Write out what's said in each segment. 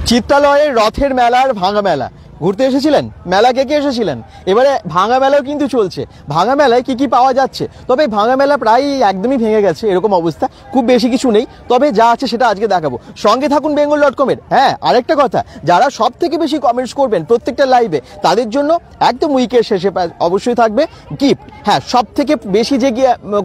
চিত্রালয়ের রথের মেলার ভাঙা মেলা ঘুরতে এসেছিলেন, মেলা কে কে এসেছিলেন? এবারে ভাঙা মেলাও কিন্তু চলছে। ভাঙা মেলায় কি কি পাওয়া যাচ্ছে? তবে ভাঙা মেলা প্রায় একদমই ভেঙে গেছে এরকম অবস্থা, খুব বেশি কিছু নেই। তবে যা আছে সেটা আজকে দেখাবো। সঙ্গে থাকুন bengal.com-এর। হ্যাঁ, আরেকটা কথা, যারা সব থেকে বেশি কমেন্টস করবেন প্রত্যেকটা লাইভে, তাদের জন্য একদম উইকের শেষে অবশ্যই থাকবে গিফট। হ্যাঁ, সব থেকে বেশি যে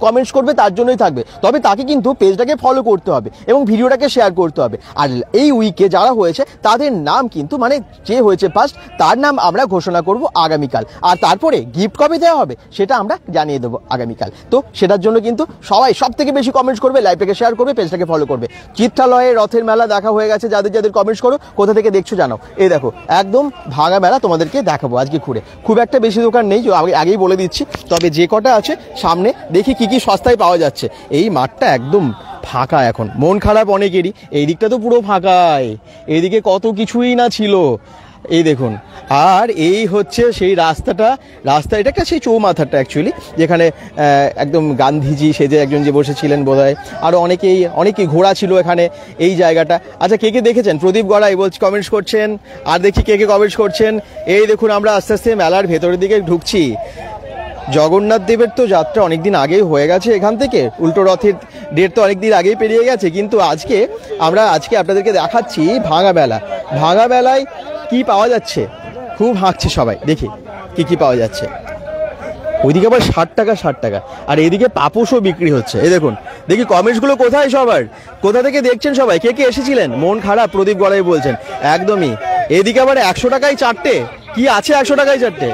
কমেন্টস করবে তার জন্যই থাকবে। তবে তাকে কিন্তু পেজটাকে ফলো করতে হবে এবং ভিডিওটাকে শেয়ার করতে হবে। আর এই উইকে যারা হয়েছে তাদের নাম কিন্তু, মানে যে হয়েছে ফার্স্ট তার নাম আমরা ঘোষণা করব আগামীকাল। আর তারপরে গিফট কবে দেওয়া হবে সেটা আমরা জানিয়ে দেবো আগামীকাল। তো সেটার জন্য কিন্তু সবাই সব থেকে বেশি কমেন্টস করবে, লাইভটাকে শেয়ার করবে, পেজটাকে ফলো করবে। চিত্রালয়ে রথের মেলা দেখা হয়ে গেছে। যাদের যাদের কমেন্টস করো, কোথা থেকে দেখছো জানাও। এই দেখো একদম ভাঙা মেলা তোমাদেরকে দেখাবো আজকে ঘুরে। খুব একটা বেশি দোকান নেই, আগেই বলে দিচ্ছি। তবে যে কটা আছে সামনে দেখি কি কি সস্তায় পাওয়া যাচ্ছে। এই মাঠটা একদম ফাঁকা এখন, মন খারাপ অনেকেরই। এই দিকটা তো পুরো ফাঁকাই, এইদিকে কত কিছুই না ছিল। এই দেখুন, আর এই হচ্ছে সেই রাস্তা এটা একটা সেই চৌমাথাটা অ্যাকচুয়ালি, যেখানে একদম গান্ধীজি সেজে একজন যে বসেছিলেন বোধহয়, আরও অনেকেই ঘোড়া ছিল এখানে এই জায়গাটা। আচ্ছা, কে কে দেখেছেন? প্রদীপ গড়াই বলছে কমেন্টস করছেন। আর দেখি কে কে কমেন্টস করছেন। এই দেখুন, আমরা আস্তে আস্তে মেলার ভেতরের দিকে ঢুকছি। জগন্নাথ দেবের তো যাত্রা অনেকদিন আগেই হয়ে গেছে এখান থেকে, উল্টো রথের ডেট তো অনেকদিন আগেই পেরিয়ে গেছে। কিন্তু আজকে আপনাদেরকে দেখাচ্ছি ভাঙা মেলা। ভাঙা মেলায় কি পাওয়া যাচ্ছে, খুব হাঁকছে সবাই। দেখি কি কি পাওয়া যাচ্ছে। ওইদিকে আবার 60 টাকা, আর এইদিকে পাপোশও বিক্রি হচ্ছে। এই দেখুন, দেখি কমেন্টসগুলো কোথায় সবার, কোথা থেকে দেখছেন সবাই, কে কে এসেছিলেন? মন খারাপ প্রদীপ গড়াই বলছেন, একদমই। এদিকে আবার 100 টাকায় 4টে, কি আছে 100 টাকায় 4টে?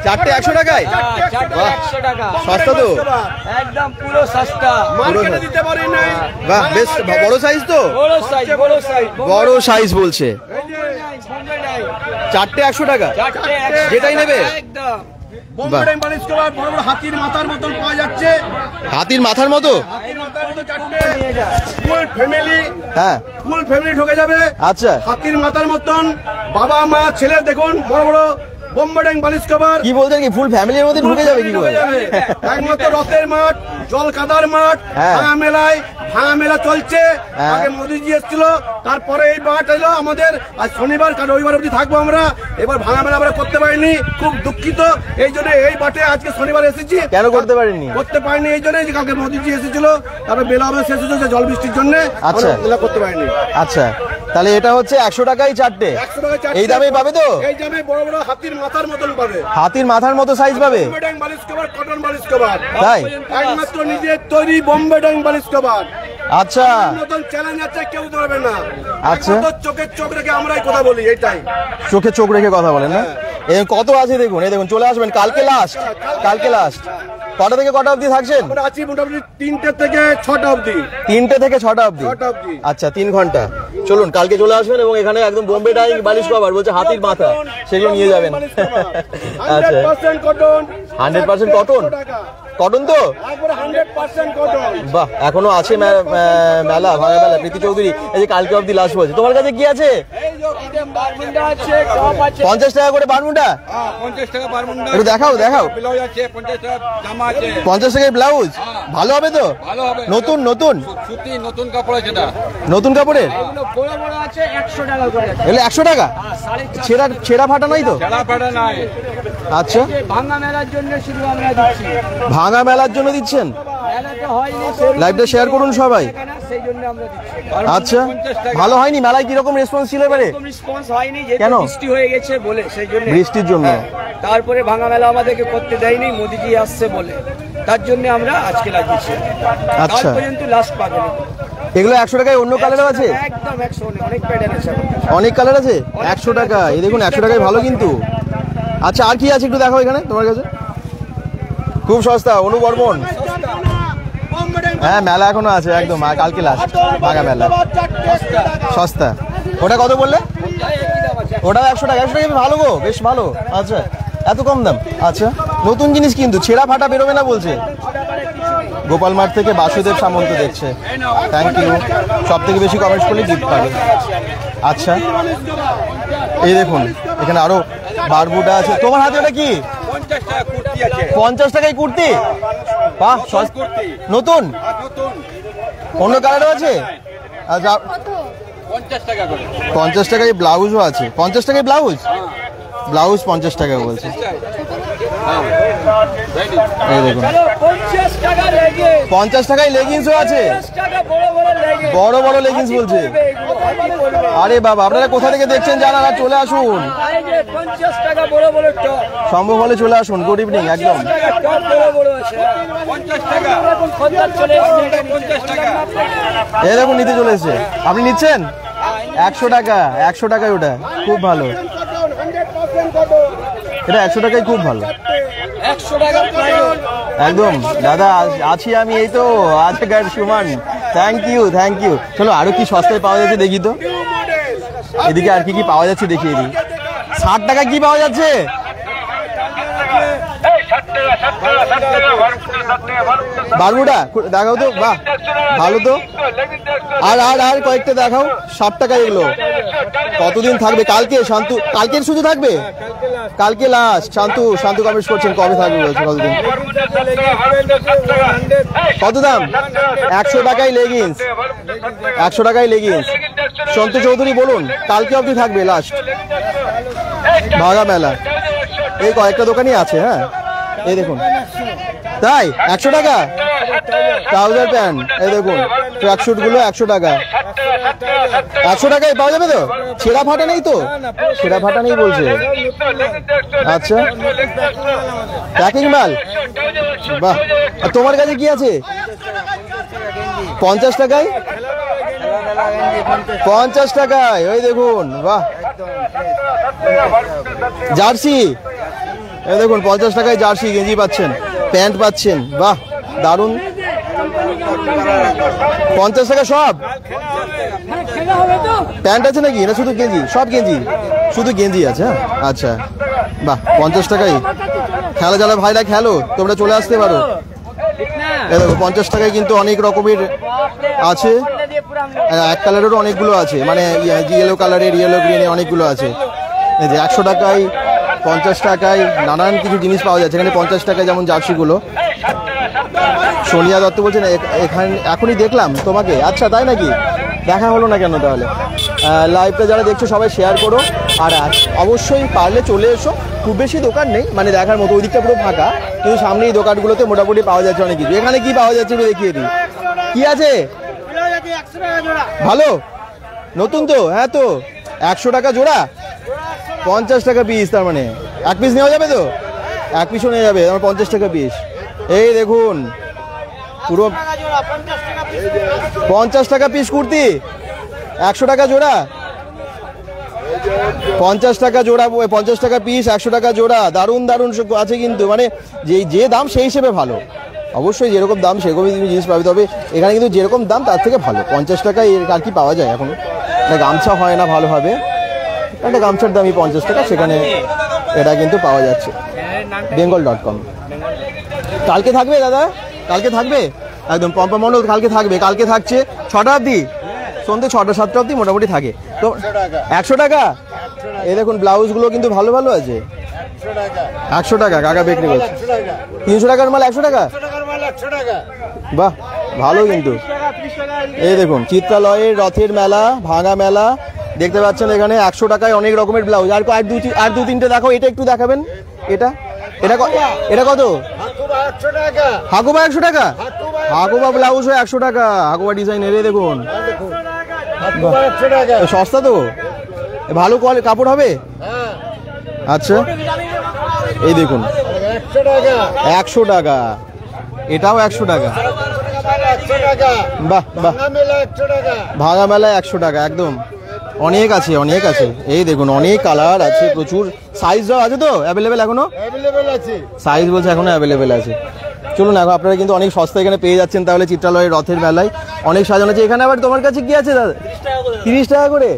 চারটে 100 টাকায়, সস্তা তো, একদম পুরো সস্তা। বাহ, বেশ বড় সাইজ তো, বড় সাইজ বলছে। 4টে 100 টাকা, যেটাই নেবে। হাতির মাথার মতন পাওয়া যাচ্ছে, হাতির মাথার মতো, ফুল ফ্যামিলি, হ্যাঁ ফুল ফ্যামিলি ঢুকে যাবে। আচ্ছা, হাতির মাথার মতন বাবা মা ছেলে, দেখুন বড় বড় বোম্বে ড্যাং বালিশ কভার। কি বলছেন, কি ফুল ফ্যামিলির মধ্যে ঢুকে যাবে? কি করে? একমাত্র রথের মাঠ, জল কাদার মাঠ, ভাঙা মেলায়, ভাঙা মেলা চলছে। আগে মোদিজি এসেছিল, তারপরে এই মাঠ এলো আমাদের। আজ শনিবার, কারণ রবিবার অবধি থাকবো আমরা। এবার ভাঙা মেলা আমরা করতে পারিনি, খুব দুঃখিত। এই জন্য এই মাঠে আজকে শনিবার এসেছি। কেন করতে পারিনি? এই জন্য যে কালকে মোদিজি এসেছিল, তারপরে বেলা আমাদের শেষ হয়েছে জল বৃষ্টির জন্য। আচ্ছা, মেলা করতে পারিনি। আচ্ছা, তাহলে এটা হচ্ছে 100 টাকায় 4টে। 100 টাকায় 4টে। এই দামেই পাবে তো? এই দামে বড় বড় হাতির মাথার মতন পাবে, হাতির মাথার মতো সাইজ পাবে। বোম্বে ড্যাং বালিশ কভার, কটন বালিশ কভার, তাই একমাত্র নিজের তৈরি বোম্বে ড্যাং বালিশ কভার। আচ্ছা, নতুন চ্যালেঞ্জ আছে, কেউ ধরবে না। আচ্ছা, চোখে চোখ রেখে আমরাই কথা বলি, এইটাই। চোখে চোখ রেখে কথা বলেন না? এই কত আছে দেখুন, এই দেখুন, চলে আসবেন কালকে লাস্ট। কটা থেকে কটা অবধি থাকছেন? আমরা আছি মোটামুটি 3টে থেকে 6টা অবধি। 3টে থেকে 6টা অবধি, আচ্ছা 3 ঘন্টা। চলুন কালকে চলে আসবেন এবং এখানে একদম বোম্বে ডাইং বালিশ কভার বলছে হাতির মাথা, সেগুলো নিয়ে যাবেন। আচ্ছা, 100% কটন, 100% কটন, কটন তো, 100% কটন। বাহ, এখনো আছে মেলা, ভাঙা মেলা। প্রীতি চৌধুরী, এই যে কালকে অবধি লাস্ট বলছে। তোমার কাছে কি আছে? 50 টাকা করে বারমুন্ডা। 50 টাকা বারমুন্ডা, একটু দেখাও। ব্লাউজ আছে 50 টাকা, জামা আছে 50 টাকায় ব্লাউজ, ভালো হবে তো? ভালো হবে, নতুন সুতি নতুন কাপড় আছে, এটা নতুন কাপড়ের। এগুলো বড় বড় আছে 100 টাকা করে। এগুলো 100 টাকা, ছেঁড়া ফাটা নাই তো? ছেঁড়া ফাটা নাই। আচ্ছা, ভাঙা মেলার জন্য শুধু আমরা দিচ্ছি, ভাঙা মেলার জন্য দিচ্ছেন। মেলাতে হয়নি, লাইভটা শেয়ার করুন সবাই। সেই জন্য আমরা দিচ্ছি। আচ্ছা, ভালো হয়নি মেলায়? কিরকম রেসপন্স ছিল এবারে? রেসপন্স হয়নি, যেহেতু কেন? বৃষ্টি হয়ে গেছে বলে, সেই জন্য। বৃষ্টির জন্য? তারপরে ভাঙা মেলা আমাদেরকে করতে দেয়নি, মোদিজি আসছে বলে, তার জন্য আমরা আজকে লাগিয়েছি। আচ্ছা, কাল পর্যন্ত লাস্ট পাবেন। এগুলো 100 টাকায় অন্য কালারও আছে? একদম 100, অনেক প্যাটার্ন আছে, অনেক কালার আছে। 100 টাকা, এই দেখুন 100 টাকায় ভালো কিন্তু। আচ্ছা, আর কি আছে একটু দেখাও এখানে তোমার কাছে। খুব সস্তা, অনুবর্মন। হ্যাঁ, মেলা এখনো আছে একদম, আর কালকে লাস্ট ভাঙা মেলা। সস্তা, ওটা কত বললে? ওটা 100 টাকা। 100 টাকা ভালো গো, বেশ ভালো। আচ্ছা, এত কম দাম। আচ্ছা, নতুন জিনিস কিন্তু, ছেঁড়া ফাটা বেরোবে না বলছে। গোপাল মাঠ থেকে বাসুদেব সামন্ত দেখছে, থ্যাংক ইউ। সব থেকে বেশি কমেন্টস করলে গিফট পাবে। আচ্ছা, এই দেখুন এখানে আরো বারবুটা আছে। তোমার হাতে ওটা কি? 50 টাকায় কুর্তি। বাহ, নতুন। অন্য কালারও আছে? আচ্ছা 50 টাকায় ব্লাউজও আছে। 50 টাকায় ব্লাউজ? ব্লাউজ 50 টাকা বলছে। এই দেখুন 50 টাকায় লেগিংসও আছে, বড় বড় লেগিংস বলছে। আরে বাবা, আপনারা কোথা থেকে দেখছেন জানান, আর চলে আসুন, সম্ভব হলে চলে আসুন। Good evening. একদম এই দেখুন নিতে চলে এসেছে। আপনি নিচ্ছেন? 100 টাকা, 100 টাকায় ওটা খুব ভালো, এটা 100 টাকায় খুব ভালো একদম। দাদা আছি আমি, এই তো আজকের Suman. Thank you, thank you. চলো আরো কি সস্তায় পাওয়া যাচ্ছে দেখি তো, এদিকে আর কি কি পাওয়া যাচ্ছে দেখিয়ে দিই। 60 টাকা কি পাওয়া যাচ্ছে? বারমুডা দেখাও তো, বাহ ভালো তো। আর আর আর কয়েকটা দেখাও। 60 টাকা এগুলো কতদিন থাকবে? কালকে শান্তু, কালকে শুধু থাকবে, কালকে লাস্ট। শান্তু, শান্তু কমেন্ট করছেন কবে থাকবে বলছে, কতদিন? কত দাম? 100 টাকায় লেগিংস, 100 টাকায় লেগিংস। সন্তু চৌধুরী বলুন, কালকে অবধি থাকবে লাস্ট ভাগা মেলা। এই কয়েকটা দোকানই আছে। হ্যাঁ এই দেখুন, তাই 100 টাকা ট্রাউজার প্যান্ট। এই দেখুন ট্র্যাকশুট গুলো 100 টাকা, 100 টাকায় পাওয়া যাবে তো? ছেঁড়া ফাটা নেই তো? ছেঁড়া ফাটা নেই বলছে। আচ্ছা প্যাকিং মাল, বাহ। আর তোমার কাছে কি আছে? 50 টাকায়, 50 টাকায়। ওই দেখুন, বাহ। জার্সি, এই দেখুন 50 টাকায় জার্সি গেঞ্জি পাচ্ছেন, প্যান্ট পাচ্ছেন, বাহ দারুন। 50 টাকা সব? প্যান্ট আছে নাকি, না শুধু গেঞ্জি? সব গেঞ্জি, শুধু গেঞ্জি আছে। হ্যাঁ আচ্ছা, বাহ 50 টাকায়। খেলা যারা ভাইরা খেলো, তোমরা চলে আসতে পারো। এই দেখো 50 টাকায় কিন্তু অনেক রকমের আছে, এক কালারেরও অনেকগুলো আছে, মানে ইয়েলো কালারের, ইয়েলো গ্রিনে অনেকগুলো আছে। এই যে 100 টাকায়, 50 টাকায় নানান কিছু জিনিস পাওয়া যাচ্ছে এখানে। 50 টাকায় যেমন জার্সিগুলো। সোনিয়া দত্ত বলছেন এখানে এখনই দেখলাম তোমাকে। আচ্ছা তাই নাকি, দেখা হলো না কেন তাহলে? লাইভটা যারা দেখছো সবাই শেয়ার করো, আর অবশ্যই পারলে চলে এসো। খুব বেশি দোকান নেই, মানে দেখার মতো, ওই দিকটা পুরো ফাঁকা, কিন্তু সামনে এই দোকানগুলোতে মোটামুটি পাওয়া যাচ্ছে অনেক কিছু। এখানে কি পাওয়া যাচ্ছে দেখিয়ে দিই। কি আছে? ভালো নতুন তো? হ্যাঁ তো 100 টাকা জোড়া, 50 টাকা পিস। তার মানে এক পিস নেওয়া যাবে তো? এক পিসও নেওয়া যাবে, আমার 50 টাকা পিস। এই দেখুন পুরো 50 টাকা পিস কুর্তি, 100 টাকা জোড়া, 50 টাকা জোড়া, 50 টাকা পিস, 100 টাকা জোড়া। দারুণ দারুণ আছে কিন্তু, মানে যে দাম সেই হিসেবে ভালো। অবশ্যই যেরকম দাম সেরকমই তুমি জিনিস পাবে, তবে এখানে কিন্তু যেরকম দাম তার থেকে ভালো। 50 টাকায় আর কি পাওয়া যায় এখন? গামছা হয় না ভালোভাবে, একটা গামছার দামই 50 টাকা, সেখানে এটা কিন্তু পাওয়া যাচ্ছে। bengal.com। কালকে থাকবে দাদা? কালকে থাকবে একদম পম্পা মন্ডল, কালকে থাকবে। কালকে থাকছে 6টা অবধি, সন্ধ্যে 6টা 7টা অবধি মোটামুটি থাকে তো। 100 টাকা। এই দেখুন ব্লাউজগুলো কিন্তু ভালো ভালো আছে। 100 টাকা কাকা বিক্রি করছে। 300 টাকার মাল 100 টাকা, বাহ ভালো কিন্তু। এই দেখুন চিত্রালয়ের রথের মেলা, ভাঙা মেলা দেখতে পাচ্ছেন এখানে। 100 টাকায় অনেক রকমের ব্লাউজ। আর দু তিনটে দেখো, এটা একটু দেখাবেন। এটা এটা এটা কত? হাকুবা 100 টাকা, হাকুবা ব্লাউজ 100 টাকা, হাকুবা ডিজাইনের। এই দেখুন সস্তা তো, ভালো কোয়ালিটি কাপড় হবে। আচ্ছা এই দেখুন 100 টাকা, এটাও 100 টাকা, বাহ বাহ। ভাঙা মেলায় 100 টাকা একদম। অনেক আছে, অনেক আছে। এই দেখুন অনেক কালার আছে, প্রচুর সাইজও আছে তো অ্যাভেলেবেল, এখনো সাইজ বলছে এখনো অ্যাভেলেবেল আছে। চলুন এখন আপনারা কিন্তু অনেক সস্তা এখানে পেয়ে যাচ্ছেন তাহলে চিত্রালয়ের রথের মেলায়। অনেক সাজানো আছে এখানে। আবার তোমার কাছে কি আছে দাদা? 30 টাকা করে।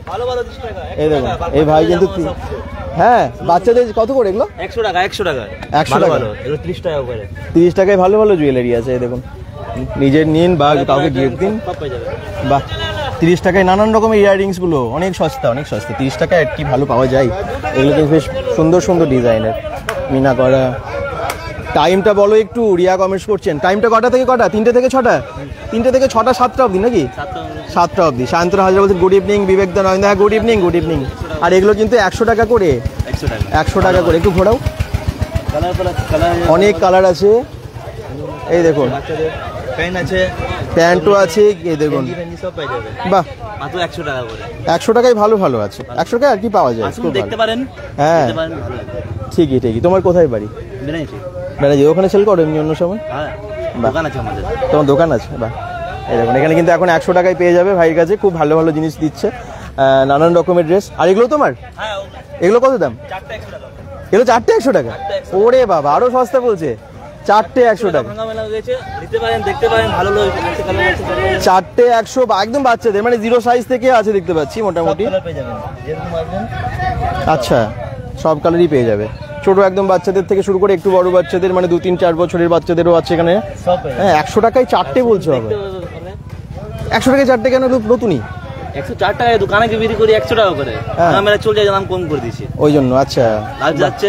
এই দেখুন এই ভাই কিন্তু, হ্যাঁ বাচ্চাদের কত করে এগুলো? 100 টাকা, 100 টাকা, 100 টাকা, 30 টাকা করে। 30 টাকায় ভালো ভালো জুয়েলারি আছে। এই দেখুন নিজের নিন বা কাউকে গিফট দিন, বাহ। 30 টাকায় নানান রকমের ইয়াররিংস গুলো অনেক সস্তা, অনেক সস্তা। 30 টাকায় কি ভালো পাওয়া যায়। এগুলো কিন্তু বেশ সুন্দর সুন্দর ডিজাইনের, মিনা করা। টাইমটা বলো একটু, রিয়া কমেন্টস করছেন। টাইমটা কটা থেকে কটা? 3টে থেকে 6টা? 3টে থেকে 6টা, 7টা অবধি নাকি? 7টা অবধি। সায়ন্তরা হাজরা বলছেন গুড ইভিনিং। বিবেক দা নয়ন, হ্যাঁ গুড ইভিনিং, গুড ইভিনিং। আর এগুলো কিন্তু 100 টাকা করে, 100 টাকা করে। একটু ঘোরাও, অনেক কালার আছে। এই দেখুন প্যান্ট আছে, প্যান্টও আছে, এই দেখুন সব পেয়ে যাবে বাহ, মাত্র 100 টাকা করে। 100 টাকায় ভালো ভালো আছে। 100 টাকায় আর কি পাওয়া যায়? আসুন দেখতে পারেন, হ্যাঁ দেখতে পারেন, ভালো লাগবে। ঠিকই ঠিকই। তোমার কোথায় বাড়ি? বেনাইছি। ম্যানেজার ওখানে সেল করো এমনি অন্য সময়? হ্যাঁ, বাহ। দোকান আছে আমাদের। তোমার দোকান আছে? বাহ। এই দেখুন এখানে কিন্তু এখন 100 টাকায় পেয়ে যাবে ভাইয়ের কাছে, খুব ভালো ভালো জিনিস দিচ্ছে, নানান রকমের ড্রেস। আর এগুলো তোমার? হ্যাঁ, এগুলো কত দাম? 4টা 100 টাকা। এগুলো 4টে 100 টাকা? ওরে বাবা, আরো সস্তা বলছে। 4টে 100 টাকা। ভাঙা মেলা হয়েছে, নিতে পারেন, দেখতে পারেন, ভালো লাগবে। 4টে 100, একদম বাচ্চাদের, মানে 0 সাইজ থেকে আছে দেখতে পাচ্ছি মোটামুটি। কালার পেয়ে যাবেন, যেরকম আসবেন। আচ্ছা, সব কালারই পেয়ে যাবে। ছোট একদম বাচ্চাদের থেকে শুরু করে একটু বড় বাচ্চাদের, মানে 2-3-4 বছরের বাচ্চাদেরও আছে এখানে। সব পেয়ে হ্যাঁ, 100 টাকায় 4টে বলছো হবে? 100 টাকায় 4টে কেন? নতুনই 104 টাকায় দোকানে কি বিক্রি করি 100 টাকা করে। ভাঙা মেলা চলে যায়, দাম কম করে দিয়েছি ওই জন্য। আচ্ছা, লাভ যাচ্ছে,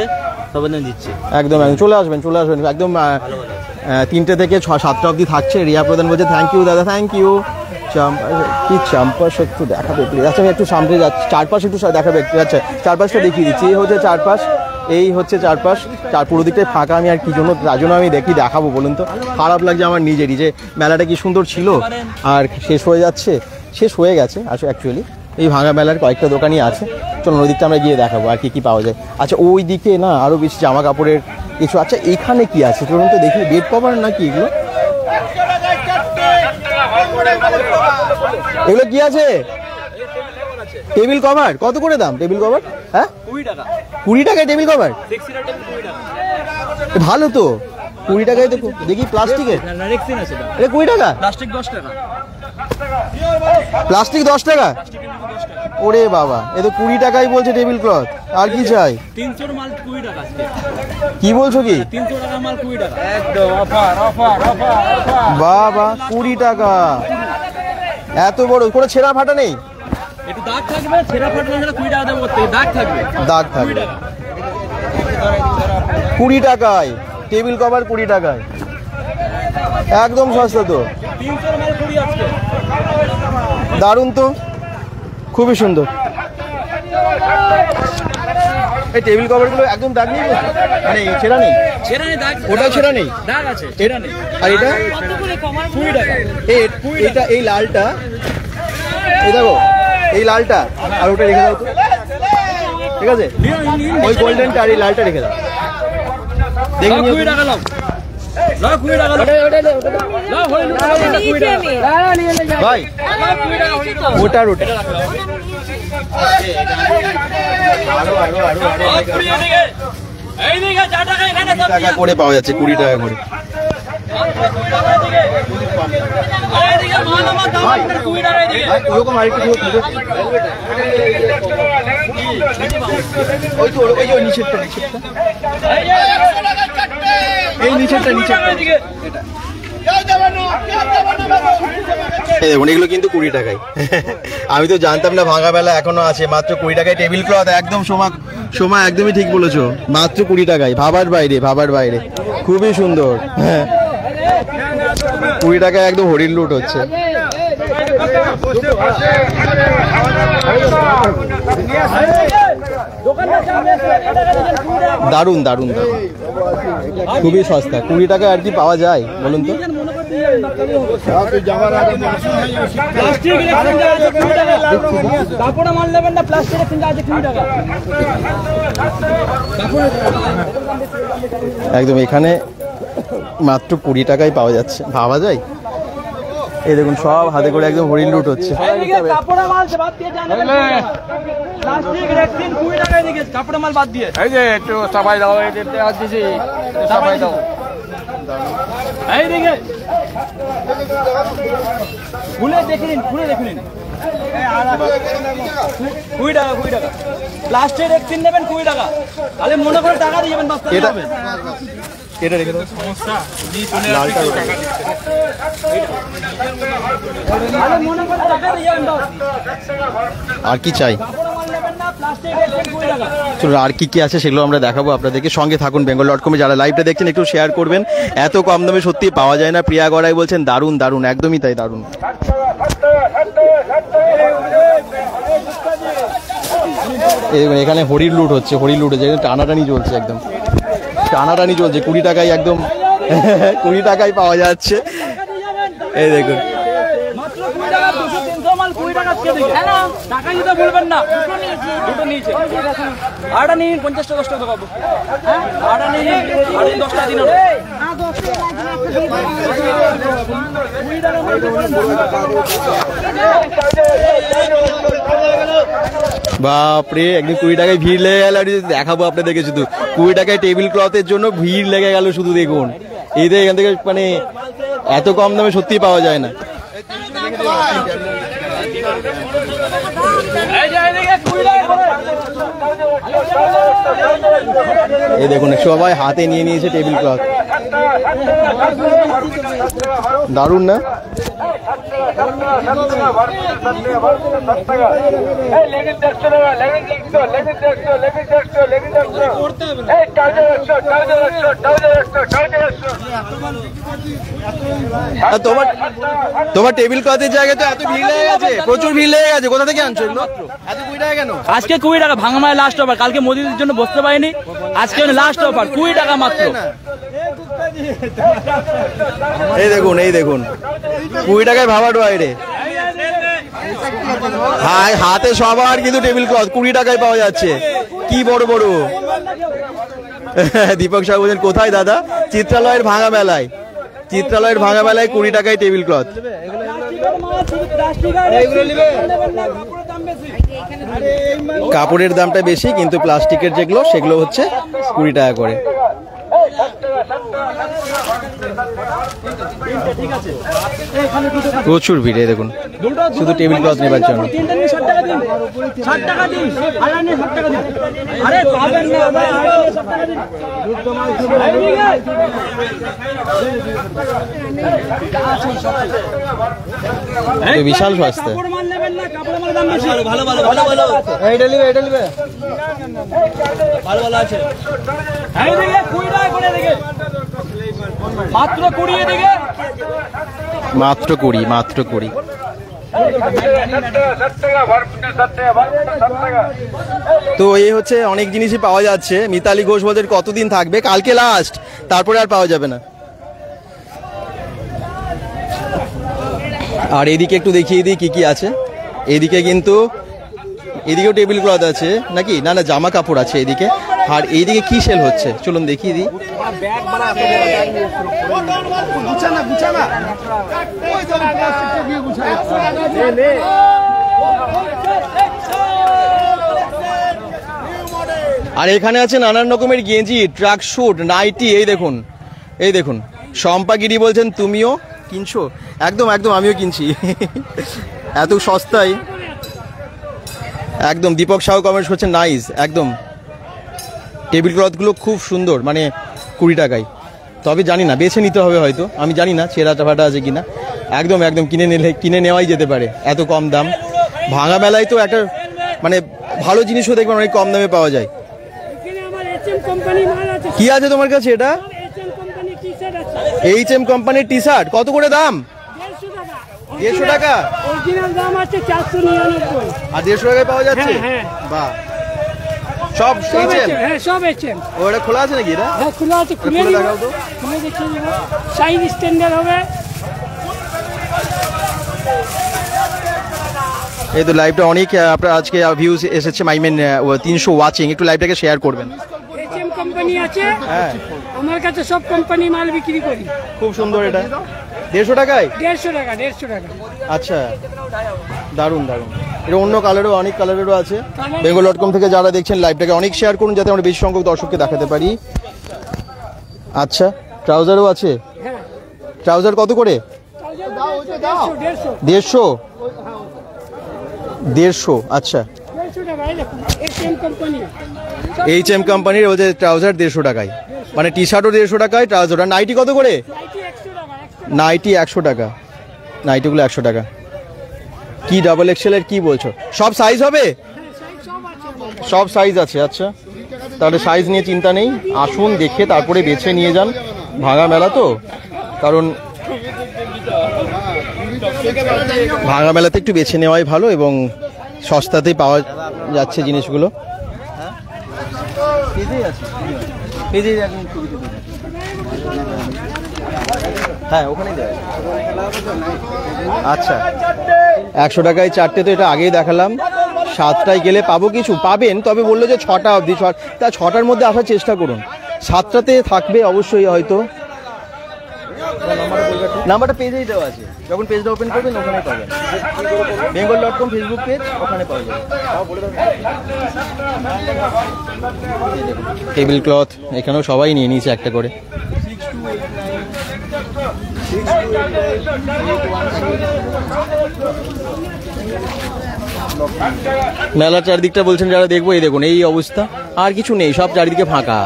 সবার জন্য দিচ্ছে। একদম একদম চলে আসবেন, চলে আসবেন একদম। ভালো ভালো আছে। 3টে থেকে 7টা অবধি থাকছে। রিয়া প্রধান বলছে থ্যাংক ইউ দাদা, থ্যাংক ইউ। কি চাম্পাস একটু দেখাবে প্লিজ? আচ্ছা আমি একটু সামনে যাচ্ছি, চারপাশ একটু দেখাবে একটু। আচ্ছা চারপাশটা দেখিয়ে দিচ্ছি। এই হচ্ছে চারপাশ, এই হচ্ছে চারপাশ। পুরো দিকটাই ফাঁকা। আমি আর কি জন্য আমি দেখাবো বলুন তো? খারাপ লাগছে আমার নিজেরই যে মেলাটা কি সুন্দর ছিল আর শেষ হয়ে যাচ্ছে। শেষ হয়ে গেছে আসলে অ্যাকচুয়ালি। এই ভাঙা মেলার কয়েকটা দোকানই আছে, চলুন ওই দিকটা আমরা গিয়ে দেখাবো আর কি কি পাওয়া যায়। আচ্ছা ওই দিকে না আরো বেশি জামা কাপড়ের কিছু। আচ্ছা এখানে কি আছে চলুন তো দেখি। বেড কভার নাকি এগুলো? এগুলো কি আছে? Table cover. কত করে দাম টেবিল কভার? হ্যাঁ 20 টাকা। 20 টাকায় টেবিল কভার? 6 সিটার টেবিল 20 টাকা। ভালো তো, 20 টাকায় তো। দেখি প্লাস্টিকের, না রেক্সিন আছে এটা। এটা 20 টাকা? প্লাস্টিক 10 টাকা। প্লাস্টিক 10 টাকা? ওরে বাবা, এ তো 20 টাকাই বলছে টেবিল ক্লথ। আর কি চাই? 300 মাল 20 টাকা আজকে। কি বলছো কি? 300 টাকা মাল 20 টাকা। একদম অফার অফার অফার অফার। বাবা 20 টাকা? এত বড় কোনো ছেঁড়া ফাটা নেই? একটু দাগ থাকবে, ছেঁড়া ফাটলে 20 টাকা দেবো। দাগ থাকবে, দাগ থাকবে। 20 টাকায় টেবিল কভার, 20 টাকায় একদম সস্তা তো। 300 মাল 20 আজকে। দারুণ তো, খুবই সুন্দর। এই টেবিল কভারগুলো একদম দাগ নেই, মানে ছেঁড়া নেই? ছেঁড়া নেই, দাগ। ওটা ছেঁড়া নেই? দাগ আছে, ছেঁড়া নেই। আর এটা? কত করে কমার? 20 টাকা। এটা এই লালটা, এই দেখো এই লালটা, আর ওটা রেখে দাও তো, ঠিক আছে? ওই গোল্ডেনটা আর এই লালটা রেখে দাও। দেখে নিও। 20 টাকা লাও। লাও 20 টাকা লাও। লাও হই না 20 টাকা। ভাই ওটা ওটা এই দিকে 4 টাকা এখানে সব টাকা করে পাওয়া যাচ্ছে, 20 টাকা করে। এদিকে মাল আমার দাম 20 টাকা এদিকে। ওরকম আরেকটু ওই তো ওই যে নিচেরটা, এই নিচেরটা এদিকে। এই দেখুন এগুলো কিন্তু 20 টাকায়। আমি তো জানতাম না ভাঙা বেলা এখনো আছে। মাত্র 20 টাকায় টেবিল ক্লথ। একদম সময় একদমই ঠিক বলেছো, মাত্র 20 টাকায়। ভাবার বাইরে, ভাবার বাইরে, খুবই সুন্দর। হ্যাঁ 20 টাকায় একদম হরিণ লুট হচ্ছে। দারুন দারুন দারুন, খুবই সস্তা। 20 টাকায় আর কি পাওয়া যায় বলুন তো? একদম এখানে মাত্র 20 টাকায় পাওয়া যাচ্ছে, ভাবা যায়? এই দেখুন সব হাতে করে একদম হরিণ লুট হচ্ছে। খুলে দেখে নিন, খুলে দেখে নিন। 20 টাকা, 20 টাকা। প্লাস্টিক রেক্সিন নেবেন 20 টাকা। তাহলে মনে করে টাকা দিয়ে যাবেন। এটা রেখে দাও। সমস্যা লালটা মনে করে টাকা দিয়ে যাবেন। আর কি চাই? চলো আর কি কি আছে সেগুলো আমরা দেখাবো আপনাদেরকে। সঙ্গে থাকুন bengal.com-এ। যারা লাইভটা দেখছেন একটু শেয়ার করবেন। এত কম দামে সত্যি পাওয়া যায় না। প্রিয়া গড়াই বলছেন দারুণ দারুণ, একদমই তাই, দারুণ। এখানে হরির লুট হচ্ছে, হরির লুট হচ্ছে, টানাটানি চলছে, একদম টানাটানি চলছে। 20 টাকায় একদম 20 টাকায় পাওয়া যাচ্ছে। এই দেখুন বাপরে, একদম 20 টাকায় ভিড় লেগে গেল। দেখাবো আপনাদেরকে, শুধু 20 টাকায় টেবিল ক্লথের জন্য ভিড় লেগে গেল শুধু। দেখুন এই যে এখান থেকে মানে এত কম দামে সত্যি পাওয়া যায় না। এই দেখুন সবাই হাতে নিয়ে নিয়েছে টেবিল ক্লথ, দারুণ না? তোমার টেবিল ক্লথের জায়গায় তো এত ভিড় লেগে গেছে, প্রচুর ভিড় লেগে গেছে। কোথা থেকে আনছো এগুলো? এত 20 টাকা কেন? আজকে 20 টাকা ভাঙামায় লাস্ট অফার। কালকে মোদির জন্য বসতে পারিনি, আজকে লাস্ট অফার 20 টাকা মাত্র। এই দেখুন, এই দেখুন 20 টাকায় ভাবার বাইরে। হাতে সবার কিন্তু টেবিল ক্লথ 20 টাকায় পাওয়া যাচ্ছে। কি বড় বড়। দীপক সাহা বলছেন কোথায় দাদা? চিত্রালয়ের ভাঙা মেলায়। চিত্রালয়ের ভাঙা মেলায় 20 টাকায় টেবিল ক্লথ। কাপড়ের দামটা বেশি, কিন্তু প্লাস্টিকের যেগুলো সেগুলো হচ্ছে 20 টাকা করে। প্রচুর ভিড়, দেখুন শুধু টেবিল ক্লথ নেবার জন্য। বিশাল সস্তা। মাত্র 20, মাত্র 20। তো এই হচ্ছে অনেক জিনিসই পাওয়া যাচ্ছে। মিতালি ঘোষ বলছেন কতদিন থাকবে? কালকে লাস্ট, তারপরে আর পাওয়া যাবে না। আর এদিকে একটু দেখিয়ে দিই কি কি আছে। এদিকে কিন্তু এদিকেও টেবিল ক্লথ আছে নাকি? না না, জামা কাপড় আছে এদিকে। আর এইদিকে কি সেল হচ্ছে চলুন দেখিয়ে দিই। আর এখানে আছে নানান রকমের গেঞ্জি, ট্রাক শুট, নাইটি। এই দেখুন, এই দেখুন শম্পাগিরি বলছেন তুমিও কিনছো? একদম একদম, আমিও কিনছি। এত সস্তায় একদম। দীপক সাহু কমেন্টস করছেন নাইস, একদম টেবিল ক্লথগুলো খুব সুন্দর, মানে 20 টাকায়। তবে জানি না, বেছে নিতে হবে হয়তো, আমি জানি না ছেঁড়া ফাটা আছে কিনা। একদম একদম কিনে নেওয়াই যেতে পারে, এত কম দাম। ভাঙা মেলায় তো একটা মানে ভালো জিনিসও দেখবেন অনেক কম দামে পাওয়া যায়। কি আছে তোমার কাছে? এটা HM কোম্পানির টি শার্ট। কত করে দাম? 150 টাকা। আর 150 টাকায় পাওয়া যাচ্ছে? বাহ, সব HM? হ্যাঁ সব HM। ওটা খোলা আছে নাকি? এটা হ্যাঁ খোলা আছে, খুলে দেখাও তো। খুলে দেখিয়ে দেব, সাইজ স্ট্যান্ডার্ড হবে। এই তো লাইভটা অনেক আপনার আজকে ভিউজ এসেছে, মাইমেন 300 ওয়াচিং। একটু লাইভটাকে শেয়ার করবেন। HM কোম্পানি আছে, হ্যাঁ আমার কাছে সব কোম্পানি মাল বিক্রি করি। খুব সুন্দর। এটা 150 টাকায়? 150 টাকা, 150 টাকা। আচ্ছা, দারুণ দারুণ। এটা অন্য কালারও, অনেক কালারেরও আছে। bengal.com থেকে যারা দেখছেন লাইভটাকে অনেক শেয়ার করুন, যাতে আমরা বেশি সংখ্যক দর্শককে দেখাতে পারি। আচ্ছা, ট্রাউজারও আছে? ট্রাউজার কত করে? 150। 150, আচ্ছা। HM কোম্পানির ওই যে ট্রাউজার 150 টাকায়, মানে টি শার্টও 150 টাকায়, ট্রাউজার। আর নাইটি কত করে? নাইটি 100 টাকা। নাইটিগুলো 100 টাকা। কি ডাবল এক্সেল এর কি বলছো? সব সাইজ হবে? সব সাইজ আছে। আচ্ছা, তাহলে সাইজ নিয়ে চিন্তা নেই, আসুন দেখে তারপরে বেছে নিয়ে যান। ভাঙা মেলা তো, কারণ ভাঙা মেলাতে একটু বেছে নেওয়াই ভালো এবং সস্তাতেই পাওয়া যাচ্ছে জিনিসগুলো। হ্যাঁ, ওখানেই দেয়। আচ্ছা, 100 টাকায় 4টে, তো এটা আগেই দেখালাম। 7টায় গেলে পাবো কিছু, পাবেন, তবে বললো যে 6টা অবধি, তা 6টার মধ্যে আসার চেষ্টা করুন। 7টাতে থাকবে অবশ্যই হয়তো। নাম্বারটা পেজেই দেওয়া আছে, যখন পেজটা ওপেন করবেন ওখানে পাবেন। bengal.com ফেসবুক পেজ, ওখানে পাওয়া যাবে। টেবিল ক্লথ এখানেও সবাই নিয়ে নিয়েছে একটা করে। মেলার চারদিকটা বলছেন যারা দেখবো, এই দেখুন এই অবস্থা, আর কিছু নেই, সব চারিদিকে ফাঁকা।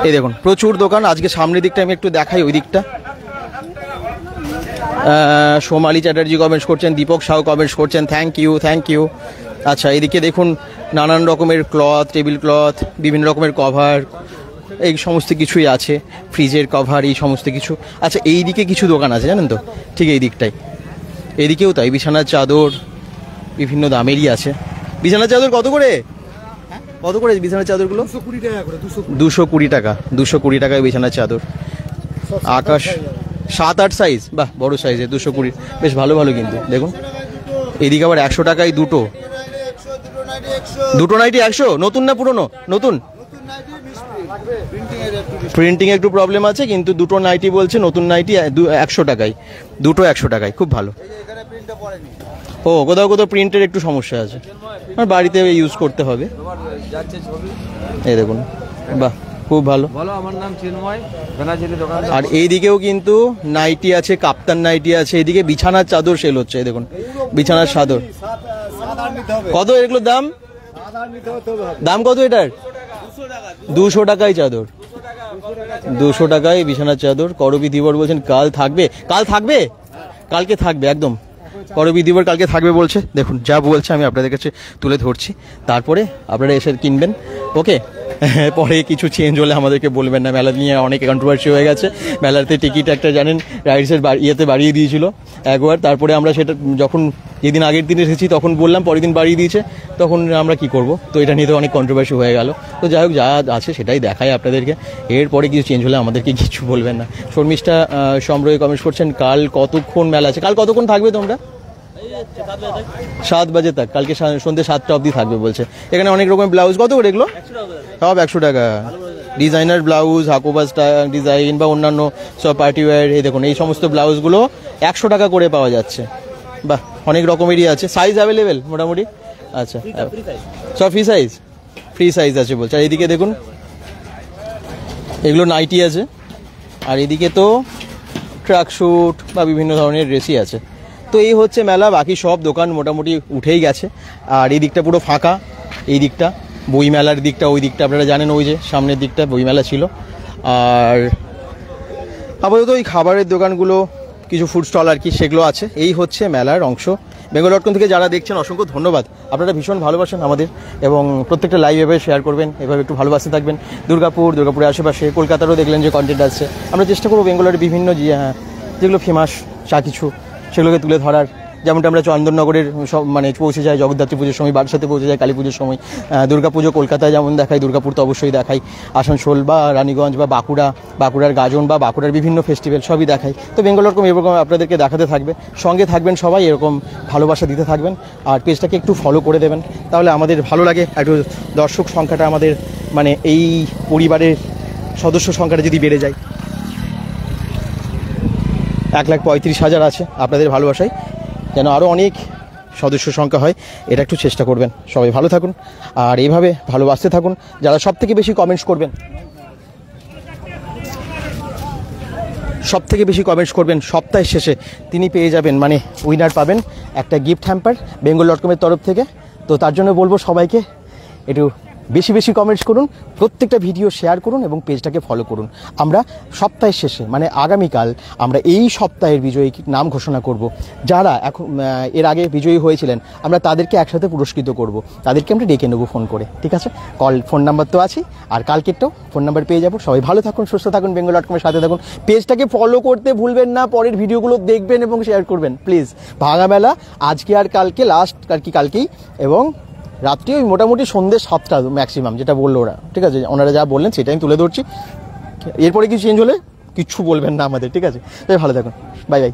এই দেখুন প্রচুর দোকান। আজকে সামনের দিকটা আমি একটু দেখাই, ওই দিকটা। সোমালি চ্যাটার্জি কমেন্টস করছেন, দীপক সাউ কমেন্টস করছেন, থ্যাংক ইউ। আচ্ছা, এদিকে দেখুন নানান রকমের ক্লথ, টেবিল ক্লথ, বিভিন্ন রকমের কভার, এই সমস্ত কিছুই আছে, ফ্রিজের কভার, এই সমস্ত কিছু। আচ্ছা, এই দিকে কিছু দোকান আছে জানেন তো, ঠিক এই দিকটাই, এদিকেও তাই, বিছানার চাদর বিভিন্ন দামেরই আছে। বিছানার চাদর কত করে বিছানার চাদরগুলো? 220 টাকা। 220 টাকায় বিছানার চাদর। আকাশ 7-8 সাইজ, বাহ, বড় সাইজে 220, বেশ ভালো কিন্তু। দেখুন এদিকে আবার 100 টাকায় দুটো নাইটি। 100? নতুন না পুরনো? নতুন। প্রিন্টিং একটু প্রবলেম আছে, কিন্তু দুটো নাইটি বলছে, নতুন নাইটি 100 টাকায়, দুটো 100 টাকায়, খুব ভালো। ও, কোথাও প্রিন্টের একটু সমস্যা আছে, আর বাড়িতে ইউজ করতে হবে। এই দেখুন, বাহ, খুব ভালো। আমার নাম চিন্ময়। আর এইদিকেও কিন্তু নাইটি আছে, কাপ্তান নাইটি আছে। এদিকে বিছানার চাদর সেল হচ্ছে, এই দেখুন বিছানার চাদর। কত এগুলোর দাম? কত এটার? 200 টাকায় চাদর। 200 টাকায় বিছানার চাদর। করবি দিবর বলছেন কাল থাকবে। কালকে থাকবে একদম। করবি দিবর কালকে থাকবে বলছে। দেখুন যা বলছে আমি আপনাদের কাছে তুলে ধরছি, তারপরে আপনারা এসে কিনবেন। ওকে, পরে কিছু চেঞ্জ হলে আমাদেরকে বলবেন না। মেলা নিয়ে অনেক কন্ট্রোভার্সি হয়ে গেছে। মেলাতে টিকিট একটা জানেন রাইডসের ইয়েতে বাড়িয়ে দিয়েছিল একবার, তারপরে আমরা সেটা যখন যেদিন আগের দিন এসেছি তখন বললাম, পরের দিন বাড়িয়ে দিয়েছে, তখন আমরা কি করব? তো এটা নিয়ে তো অনেক কন্ট্রোভার্সি হয়ে গেল। তো যাই হোক, যা আছে সেটাই দেখাই আপনাদেরকে। এরপরে কিছু চেঞ্জ হলে আমাদেরকে কিছু বলবেন না। শর্মিষ্ঠা সম্রয় কমেন্টস করছেন, কাল কতক্ষণ মেলা আছে? কাল কতক্ষণ থাকবে তোমরা? 7 বাজে তাক, কালকে সন্ধ্যে 7টা অবধি থাকবে বলছে। এখানে অনেক রকমের ব্লাউজ, কত করে এগুলো? সব 100 টাকা। ডিজাইনার ব্লাউজ, হাকোবাস ডিজাইন বা অন্যান্য সব পার্টি ওয়্যার, এই দেখুন এই সমস্ত ব্লাউজগুলো 100 টাকা করে পাওয়া যাচ্ছে। বাহ, অনেক রকমেরই আছে। সাইজ অ্যাভেলেবেল মোটামুটি? আচ্ছা, সব ফ্রি সাইজ আছে বলছে। আর এদিকে দেখুন এগুলো নাইটি আছে, আর এদিকে তো ট্রাক স্যুট বা বিভিন্ন ধরনের ড্রেসই আছে। তো এই হচ্ছে মেলা, বাকি সব দোকান মোটামুটি উঠেই গেছে। আর এই দিকটা পুরো ফাঁকা। এই দিকটা বইমেলার দিকটা, ওই দিকটা আপনারা জানেন, ওই যে সামনের দিকটা বইমেলা ছিল। আর আপাতত ওই খাবারের দোকানগুলো, কিছু ফুড স্টল আর কি, সেগুলো আছে। এই হচ্ছে মেলার অংশ। bengal.com থেকে যারা দেখছেন অসংখ্য ধন্যবাদ। আপনারা ভীষণ ভালোবাসেন আমাদের, এবং প্রত্যেকটা লাইভ এভাবে শেয়ার করবেন, এভাবে একটু ভালোবাসতে থাকবেন। দুর্গাপুরের আশেপাশে, কলকাতারও দেখলেন যে কন্টেন্ট আসছে। আমরা চেষ্টা করবো বেঙ্গলের বিভিন্ন যেগুলো ফেমাস যা কিছু, সেগুলোকে তুলে ধরার। যেমনটা আমরা চন্দননগরের সব পৌঁছে যাই জগদ্ধাত্রী পুজোর সময়, বারাসাতে পৌঁছে যাই কালী পুজোর সময়, দুর্গাপুজো কলকাতায় যেমন দেখাই, দুর্গাপুর তো অবশ্যই দেখাই, আসানসোল বা রানীগঞ্জ বা বাঁকুড়ার গাজন বা বাঁকুড়ার বিভিন্ন ফেস্টিভ্যাল সবই দেখাই। তো bengal.com এরকম আপনাদেরকে দেখাতে থাকবে, সঙ্গে থাকবেন সবাই, এরকম ভালোবাসা দিতে থাকবেন। আর পেজটাকে একটু ফলো করে দেবেন, তাহলে আমাদের ভালো লাগে। একটু দর্শক সংখ্যাটা আমাদের এই পরিবারের সদস্য সংখ্যাটা যদি বেড়ে যায়, 1,35,000 আছে, আপনাদের ভালোবাসায় যেন আরও অনেক সদস্য সংখ্যা হয়, এটা একটু চেষ্টা করবেন। সবাই ভালো থাকুন আর এইভাবে ভালোবাসতে থাকুন। যারা সবথেকে বেশি কমেন্টস করবেন সপ্তাহের শেষে, তিনি পেয়ে যাবেন, উইনার পাবেন একটা গিফট হ্যাম্পার bengal.com এর তরফ থেকে। তো তার জন্য বলবো সবাইকে একটু বেশি বেশি কমেন্টস করুন, প্রত্যেকটা ভিডিও শেয়ার করুন এবং পেজটাকে ফলো করুন। আমরা সপ্তাহের শেষে মানে আগামীকাল আমরা এই সপ্তাহের বিজয়ী নাম ঘোষণা করব। যারা এখন এর আগে বিজয়ী হয়েছিলেন আমরা তাদেরকে একসাথে পুরস্কৃত করব, তাদেরকে আমরা ডেকে নেবো ফোন করে, ঠিক আছে? ফোন নাম্বার তো আছে, আর কালকেরটাও ফোন নাম্বার পেয়ে যাবো। সবাই ভালো থাকুন, সুস্থ থাকুন, bengal.com-এর সাথে থাকুন। পেজটাকে ফলো করতে ভুলবেন না, পরের ভিডিওগুলো দেখবেন এবং শেয়ার করবেন প্লিজ। ভাঙা মেলা আজকে আর কালকে, লাস্ট কালকেই, এবং রাত্রি ওই মোটামুটি সন্ধ্যে 7টা ম্যাক্সিমাম, যেটা বললো ওরা, ঠিক আছে? ওনারা যা বললেন সেটা আমি তুলে ধরছি। এরপরে কিছু চেঞ্জ হলে কিচ্ছু বলবেন না আমাদের, ঠিক আছে? তাই ভালো থাকুন, বাই বাই।